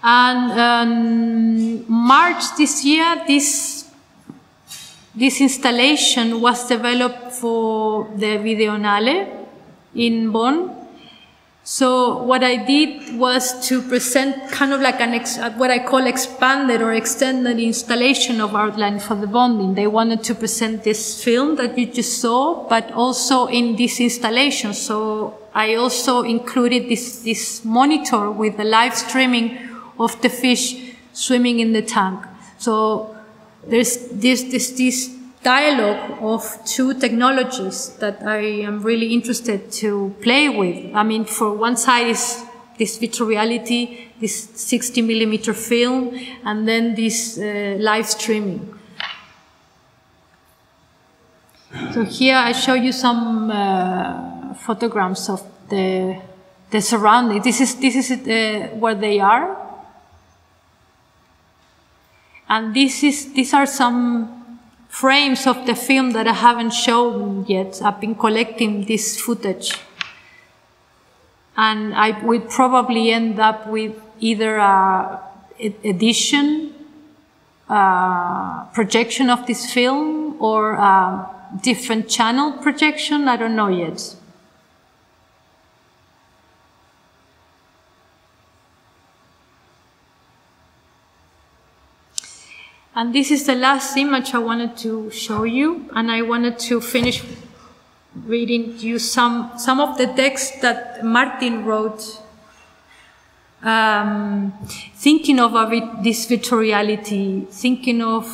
Speaker 5: And March this year, this installation was developed for the Videonale in Bonn. So what I did was to present kind of like what I call expanded or extended installation of Outline for the bonding. They wanted to present this film that you just saw, but also in this installation. So I also included this monitor with the live streaming of the fish swimming in the tank. So there's this dialogue of 2 technologies that I am really interested to play with. I mean, for one side is this virtual reality, this 60mm film, and then this live streaming. So here I show you some photographs of the surrounding. This is where they are. And these are some frames of the film that I haven't shown yet. I've been collecting this footage. And I will probably end up with either an edition, projection of this film, or different channel projection. I don't know yet. And this is the last image I wanted to show you, and I wanted to finish reading to you some of the text that Martin wrote, thinking of this virtual reality, thinking of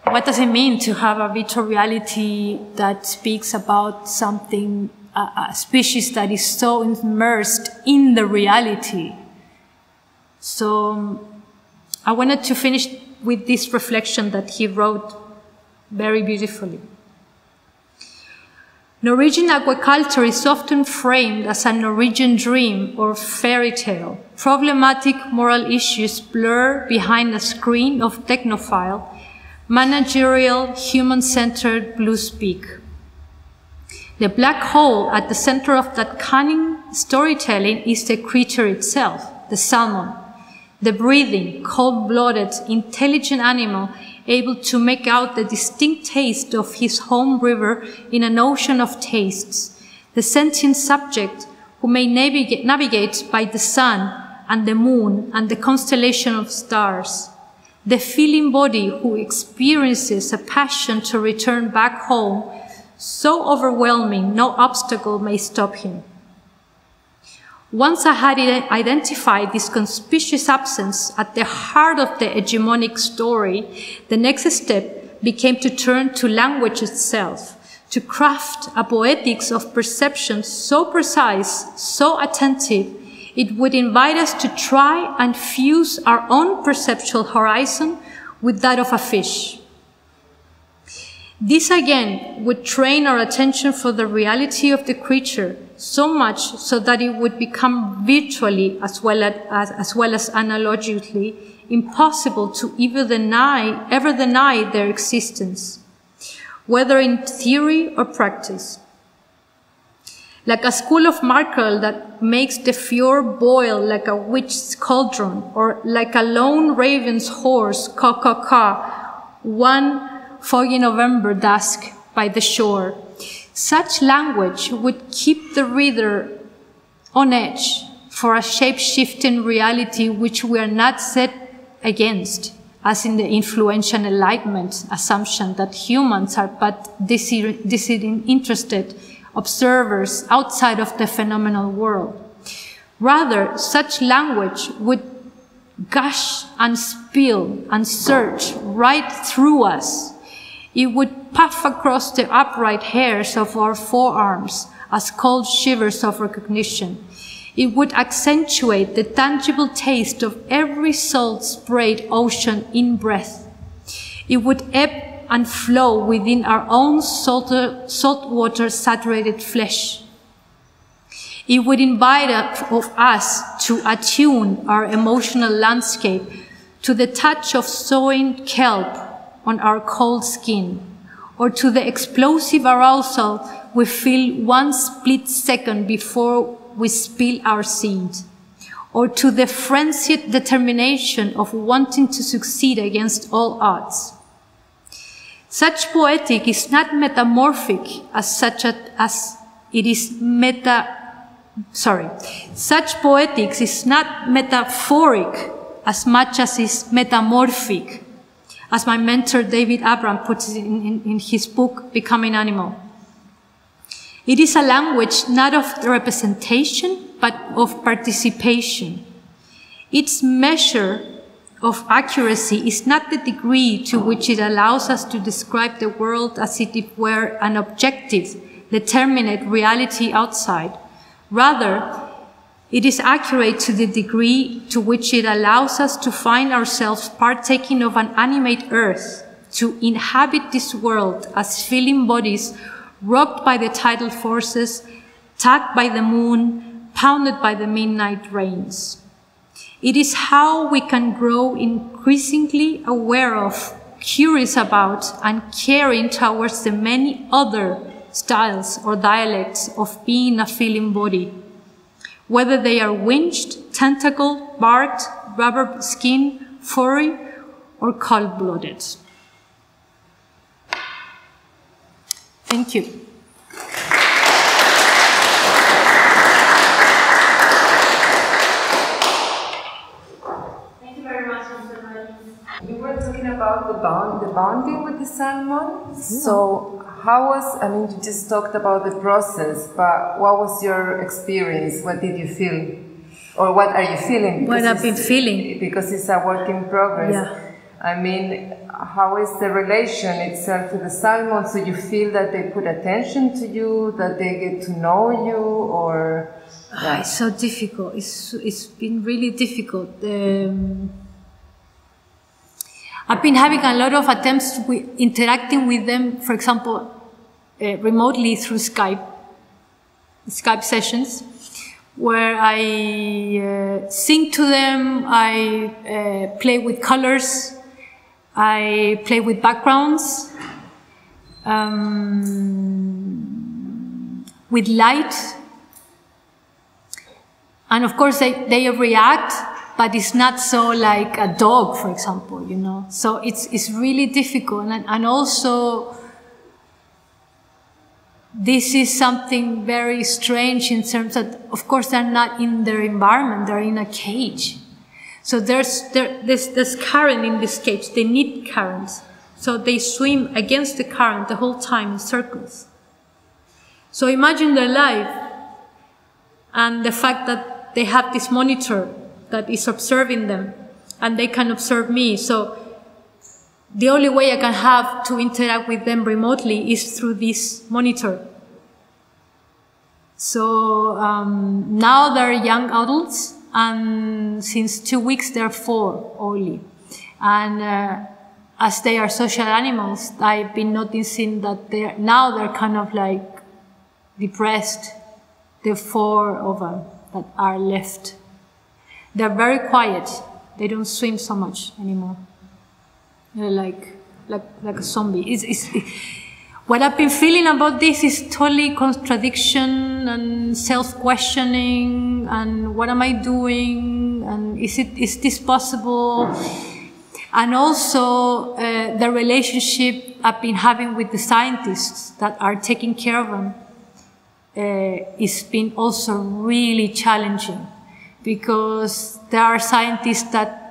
Speaker 5: what does it mean to have a virtual reality that speaks about something, a species that is so immersed in the reality. So I wanted to finish with this reflection that he wrote very beautifully. Norwegian aquaculture is often framed as a Norwegian dream or fairy tale. Problematic moral issues blur behind a screen of technophile, managerial, human-centered blue speak. The black hole at the center of that cunning storytelling is the creature itself, the salmon, the breathing, cold-blooded, intelligent animal able to make out the distinct taste of his home river in an ocean of tastes, the sentient subject who may navigate by the sun and the moon and the constellation of stars, the feeling body who experiences a passion to return back home, so overwhelming no obstacle may stop him. Once I had identified this conspicuous absence at the heart of the hegemonic story, the next step became to turn to language itself, to craft a poetics of perception so precise, so attentive, it would invite us to try and fuse our own perceptual horizon with that of a fish. This again would train our attention for the reality of the creature, so much so that it would become virtually as well as analogically impossible to ever deny their existence, whether in theory or practice. Like a school of mackerel that makes the fjord boil like a witch's cauldron, or like a lone raven's horse caw-caw-caw, one foggy November dusk by the shore. Such language would keep the reader on edge for a shape-shifting reality which we are not set against, as in the influential Enlightenment assumption that humans are but disinterested observers outside of the phenomenal world. Rather, such language would gush and spill and surge right through us. It would puff across the upright hairs of our forearms as cold shivers of recognition. It would accentuate the tangible taste of every salt-sprayed ocean in breath. It would ebb and flow within our own saltwater-saturated flesh. It would invite us to attune our emotional landscape to the touch of sowing kelp on our cold skin, or to the explosive arousal we feel one split second before we spill our seed, or to the frenzied determination of wanting to succeed against all odds. Such poetic is not metamorphic Such poetics is not metaphoric as much as is metamorphic, as my mentor David Abram puts it in his book, Becoming Animal. It is a language not of representation, but of participation. Its measure of accuracy is not the degree to which it allows us to describe the world as if it were an objective, determinate reality outside. Rather, it is accurate to the degree to which it allows us to find ourselves partaking of an animate earth, to inhabit this world as feeling bodies rocked by the tidal forces, tugged by the moon, pounded by the midnight rains. It is how we can grow increasingly aware of, curious about, and caring towards the many other styles or dialects of being a feeling body, whether they are winged, tentacled, barked, rubber skin, furry, or cold-blooded. Thank you.
Speaker 3: Thank you very much, Mr. Marie. You were talking about the bonding with the salmon. So how was, I mean, you just talked about the process, but what was your experience? What did you feel? Or what are you feeling?
Speaker 5: What I've been feeling.
Speaker 3: Because it's a work in progress.
Speaker 5: Yeah.
Speaker 3: I mean, how is the relation itself to the salmon? So you feel that they put attention to you, that they get to know you, or... Yeah.
Speaker 5: It's so difficult. It's been really difficult. I've been having a lot of attempts with interacting with them, for example, remotely through Skype sessions, where I sing to them, I play with colors, I play with backgrounds, with light. And of course they react, but it's not so like a dog, for example, you know. So it's really difficult. And also, this is something very strange in terms that, of course, they're not in their environment, they're in a cage. So there's current in this cage, they need currents. So they swim against the current the whole time in circles. So imagine their life and the fact that they have this monitor that is observing them, and they can observe me. So the only way I can have to interact with them remotely is through this monitor. So now they're young adults, and since 2 weeks they're 4 only. And as they are social animals, I've been noticing that they're kind of like depressed. There are 4 of them that are left. They're very quiet. They don't swim so much anymore. They're like a zombie. What I've been feeling about this is totally contradiction and self-questioning, and what am I doing, and is this possible? And also the relationship I've been having with the scientists that are taking care of them. It's been also really challenging, because there are scientists that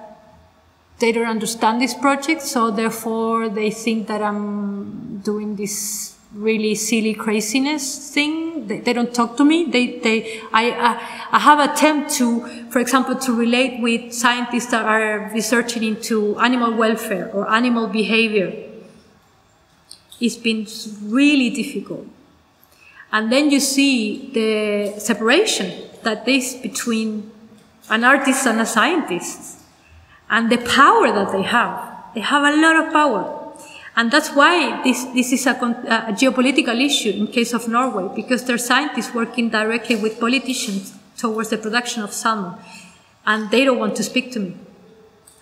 Speaker 5: they don't understand this project, so therefore they think that I'm doing this really silly craziness thing. They don't talk to me. I have attempted to, for example, to relate with scientists that are researching into animal welfare or animal behavior. It's been really difficult. And then you see the separation that is between an artist and a scientist, and the power that they have. They have a lot of power. And that's why this is a geopolitical issue in case of Norway, because there are scientists working directly with politicians towards the production of salmon, and they don't want to speak to me.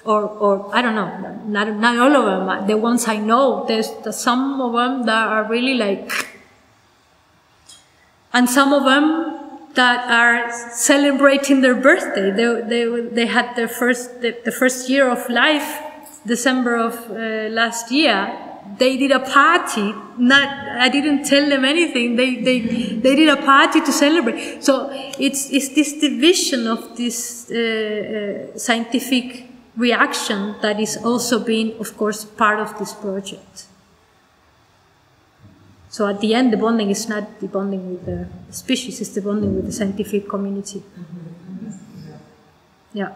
Speaker 5: Or I don't know, not all of them. The ones I know, there's some of them that are really like... And some of them that are celebrating their birthday. They had their the first year of life, December of last year. They did a party. I didn't tell them anything. They did a party to celebrate. So it's this division of this scientific reaction that is also being, of course, part of this project. So at the end, the bonding is not the bonding with the species, it's the bonding with the scientific community. Yeah.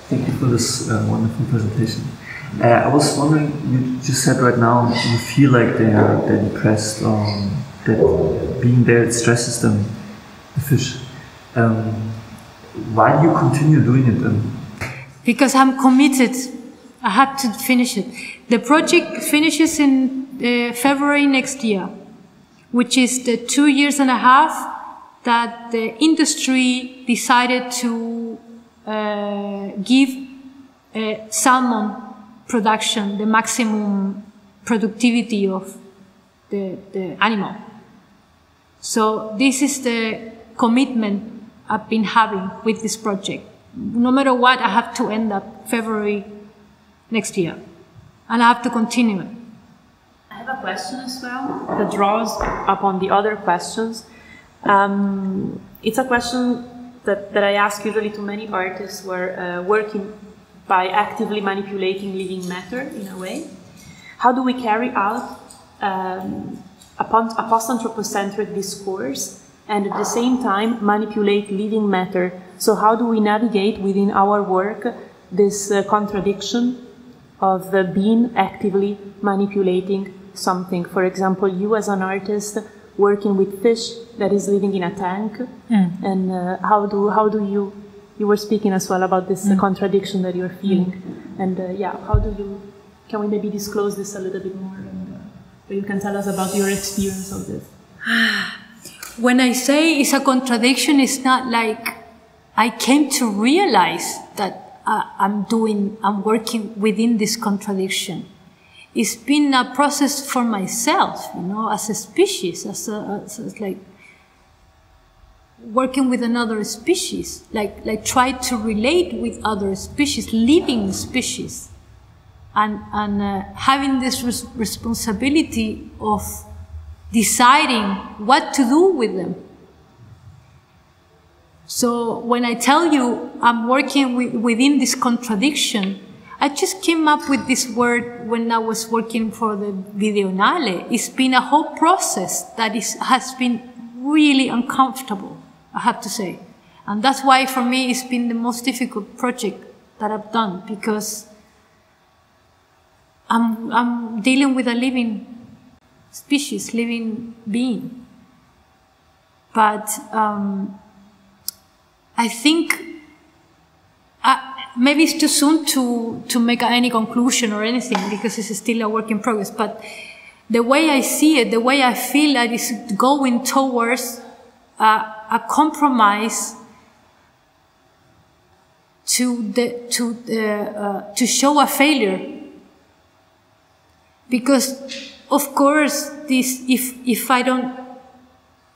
Speaker 8: Thank you for this wonderful presentation. I was wondering, you just said right now you feel like they're depressed, that being there, it stresses them, the fish. Why do you continue doing it then?
Speaker 5: Because I'm committed. I have to finish it. The project finishes in February next year, which is the 2.5 years that the industry decided to give salmon production the maximum productivity of the animal. So this is the commitment I've been having with this project. No matter what, I have to end up February next year, and I have to continue it.
Speaker 4: question as well that draws upon the other questions. It's a question that I ask usually to many artists who are working by actively manipulating living matter in a way. How do we carry out a post-anthropocentric discourse and at the same time manipulate living matter? So how do we navigate within our work this contradiction of being actively manipulating something? For example, you as an artist working with fish that is living in a tank, and how do you were speaking as well about this contradiction that you're feeling, and how do you, can we maybe disclose this a little bit more, and you can tell us about your experience of this?
Speaker 5: When I say it's a contradiction, it's not like I came to realize that I'm working within this contradiction. It's been a process for myself, you know, as a species, as like working with another species, like try to relate with other species, living species, and having this responsibility of deciding what to do with them. So when I tell you I'm working within this contradiction, I just came up with this word when I was working for the Videonale. It's been a whole process that has been really uncomfortable, I have to say. And that's why for me it's been the most difficult project that I've done, because I'm dealing with a living species, living being. But I think maybe it's too soon to make any conclusion or anything, because it's still a work in progress. But the way I see it, the way I feel that it's going towards a compromise to show a failure. Because of course, if I don't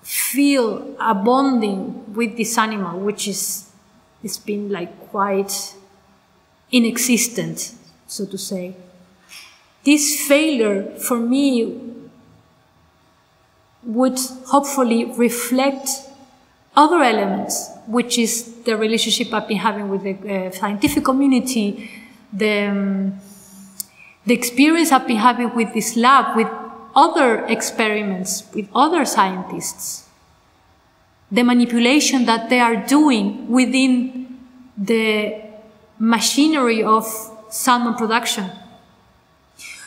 Speaker 5: feel a bonding with this animal, which it's been like quite inexistent, so to say, this failure for me would hopefully reflect other elements, which is the relationship I've been having with the scientific community, the experience I've been having with this lab, with other experiments, with other scientists, the manipulation that they are doing within the machinery of salmon production.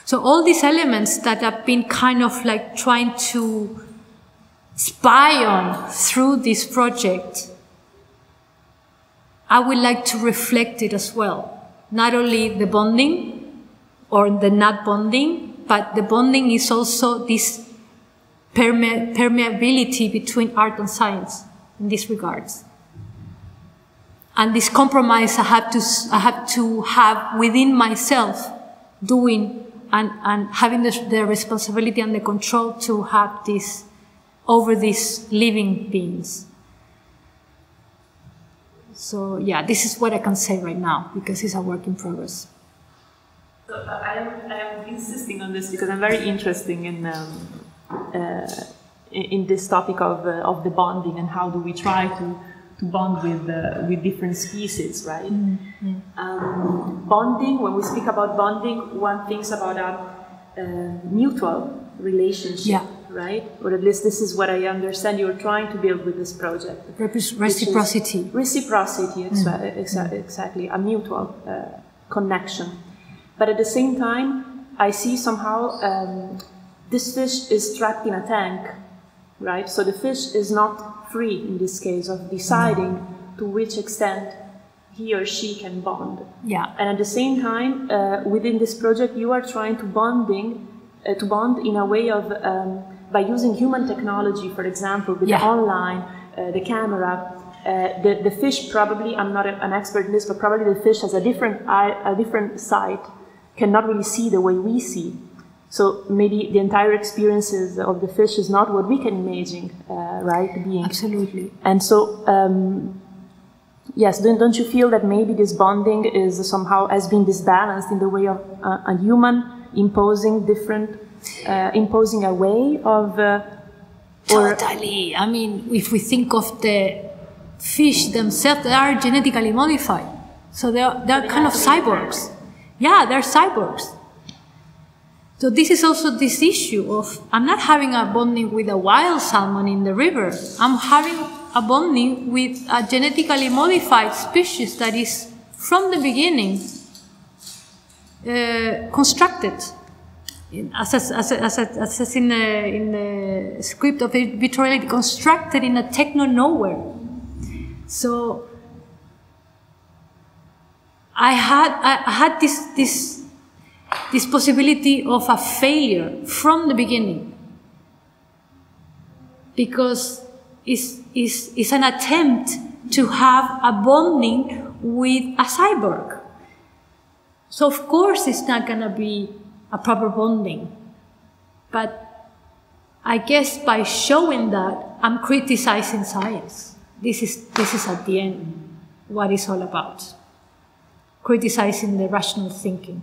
Speaker 5: So all these elements that I've been kind of like trying to spy on through this project, I would like to reflect it as well. Not only the bonding or the not bonding, but the bonding is also this permeability between art and science in these regards. And this compromise I have to have within myself, doing and having the responsibility and the control to have this over these living beings. So yeah, this is what I can say right now, because it's a work in progress.
Speaker 4: So I am insisting on this because I'm very interested in this topic of the bonding and how do we try to bond with different species, right? Mm-hmm. Bonding, when we speak about bonding, one thinks about a mutual relationship, right? Or at least this is what I understand you're trying to build with this project.
Speaker 5: Reciprocity.
Speaker 4: Reciprocity, exactly, a mutual connection. But at the same time, I see somehow this fish is trapped in a tank, right? So the fish is not free in this case of deciding to which extent he or she can bond.
Speaker 5: Yeah.
Speaker 4: And at the same time, within this project, you are trying to bond in a way of by using human technology, for example, with the online, the camera. The fish probably, I'm not an expert in this, but probably the fish has a different sight, cannot really see the way we see. So maybe the entire experiences of the fish is not what we can imagine, right? Being.
Speaker 5: Absolutely.
Speaker 4: And so, yes, don't you feel that maybe this bonding is somehow has been disbalanced in the way of a human imposing a way of...
Speaker 5: Totally. I mean, if we think of the fish themselves, they are genetically modified. So they're kind of cyborgs. Yeah, they're cyborgs. So this is also this issue of, I'm not having a bonding with a wild salmon in the river. I'm having a bonding with a genetically modified species that is, from the beginning, constructed. As in the script of virtual reality, constructed in a techno-nowhere. So I had this possibility of a failure from the beginning, because it's an attempt to have a bonding with a cyborg. So of course it's not going to be a proper bonding. But I guess by showing that, I'm criticizing science. This is at the end what it's all about. Criticizing the rational thinking.